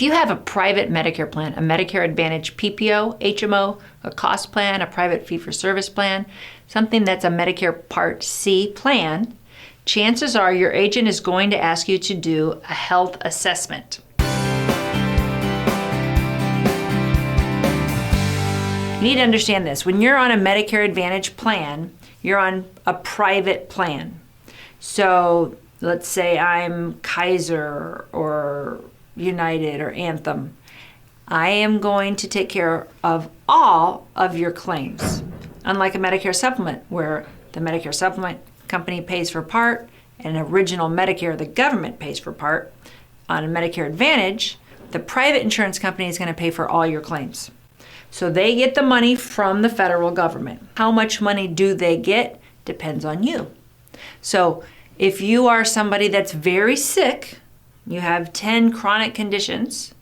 If you have a private Medicare plan, a Medicare Advantage PPO, HMO, a cost plan, a private fee-for-service plan, something that's a Medicare Part C plan, chances are your agent is going to ask you to do a health assessment. You need to understand this. When you're on a Medicare Advantage plan, you're on a private plan. So let's say I'm Kaiser or United or Anthem. I am going to take care of all of your claims. Unlike a Medicare supplement, where the Medicare supplement company pays for part and original Medicare, the government pays for part. On a Medicare Advantage, the private insurance company is going to pay for all your claims. So they get the money from the federal government. How much money do they get? Depends on you. So if you are somebody that's very sick, you have 10 chronic conditions,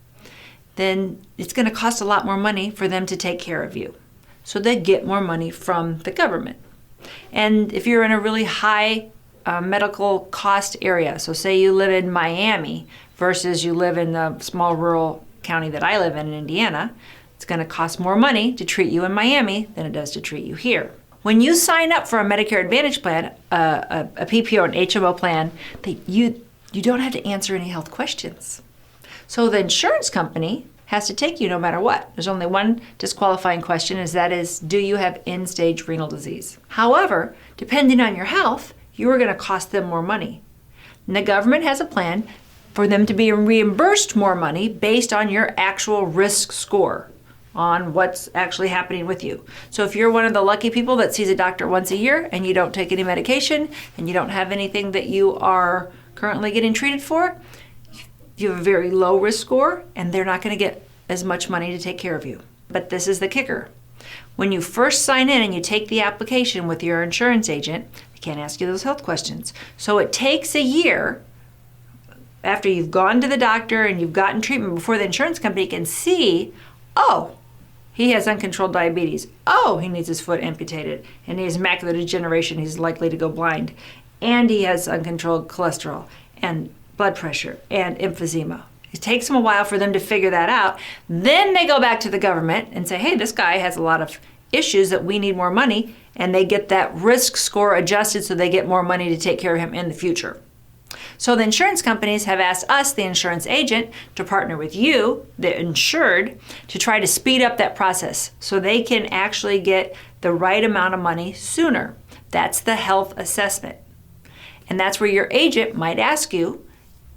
then it's going to cost a lot more money for them to take care of you. So they get more money from the government. And if you're in a really high medical cost area, so say you live in Miami versus you live in the small rural county that I live in Indiana, it's going to cost more money to treat you in Miami than it does to treat you here. When you sign up for a Medicare Advantage plan, a PPO and HMO plan, you don't have to answer any health questions. So the insurance company has to take you no matter what. There's only one disqualifying question, that is, do you have end-stage renal disease? However, depending on your health, you are going to cost them more money. And the government has a plan for them to be reimbursed more money based on your actual risk score, on what's actually happening with you. So if you're one of the lucky people that sees a doctor once a year and you don't take any medication and you don't have anything that you are currently getting treated for, you have a very low risk score and they're not going to get as much money to take care of you. But this is the kicker. When you first sign in and you take the application with your insurance agent, they can't ask you those health questions. So it takes a year after you've gone to the doctor and you've gotten treatment before the insurance company can see, oh, he has uncontrolled diabetes. Oh, he needs his foot amputated and he has macular degeneration. He's likely to go blind. And he has uncontrolled cholesterol and blood pressure and emphysema. It takes them a while for them to figure that out. Then they go back to the government and say, hey, this guy has a lot of issues that we need more money. And they get that risk score adjusted so they get more money to take care of him in the future. So the insurance companies have asked us, the insurance agent, to partner with you, the insured, to try to speed up that process so they can actually get the right amount of money sooner. That's the health assessment. And that's where your agent might ask you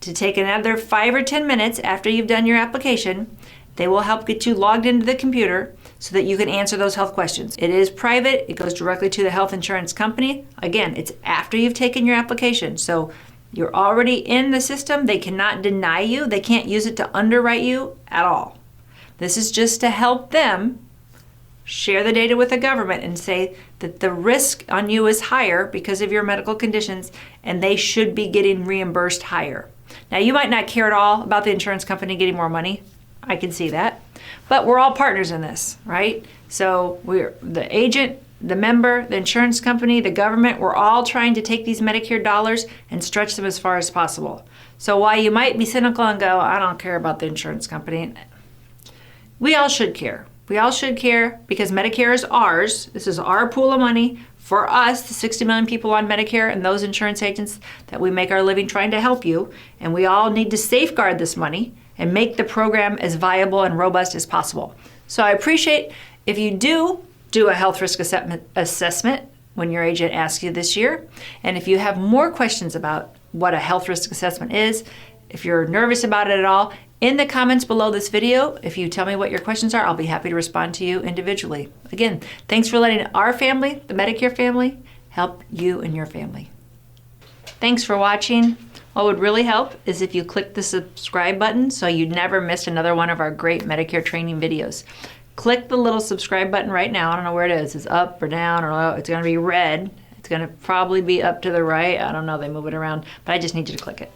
to take another 5 or 10 minutes after you've done your application. They will help get you logged into the computer so that you can answer those health questions. It is private. It goes directly to the health insurance company. Again, it's after you've taken your application. So you're already in the system. They cannot deny you. They can't use it to underwrite you at all. This is just to help them share the data with the government and say that the risk on you is higher because of your medical conditions and they should be getting reimbursed higher. Now, you might not care at all about the insurance company getting more money. I can see that. But we're all partners in this, right? So we're the agent, the member, the insurance company, the government, we're all trying to take these Medicare dollars and stretch them as far as possible. So while you might be cynical and go, I don't care about the insurance company, we all should care. We all should care because Medicare is ours. This is our pool of money for us, the 60 million people on Medicare and those insurance agents that we make our living trying to help you. And we all need to safeguard this money and make the program as viable and robust as possible. So I appreciate if you do a health risk assessment when your agent asks you this year. And if you have more questions about what a health risk assessment is, if you're nervous about it at all, in the comments below this video, if you tell me what your questions are, I'll be happy to respond to you individually. Again, thanks for letting our family, the Medicare family, help you and your family. Thanks for watching. What would really help is if you click the subscribe button so you never miss another one of our great Medicare training videos. Click the little subscribe button right now. I don't know where it is. It's up or down or low. It's going to be red. It's going to probably be up to the right. I don't know. They move it around, but I just need you to click it.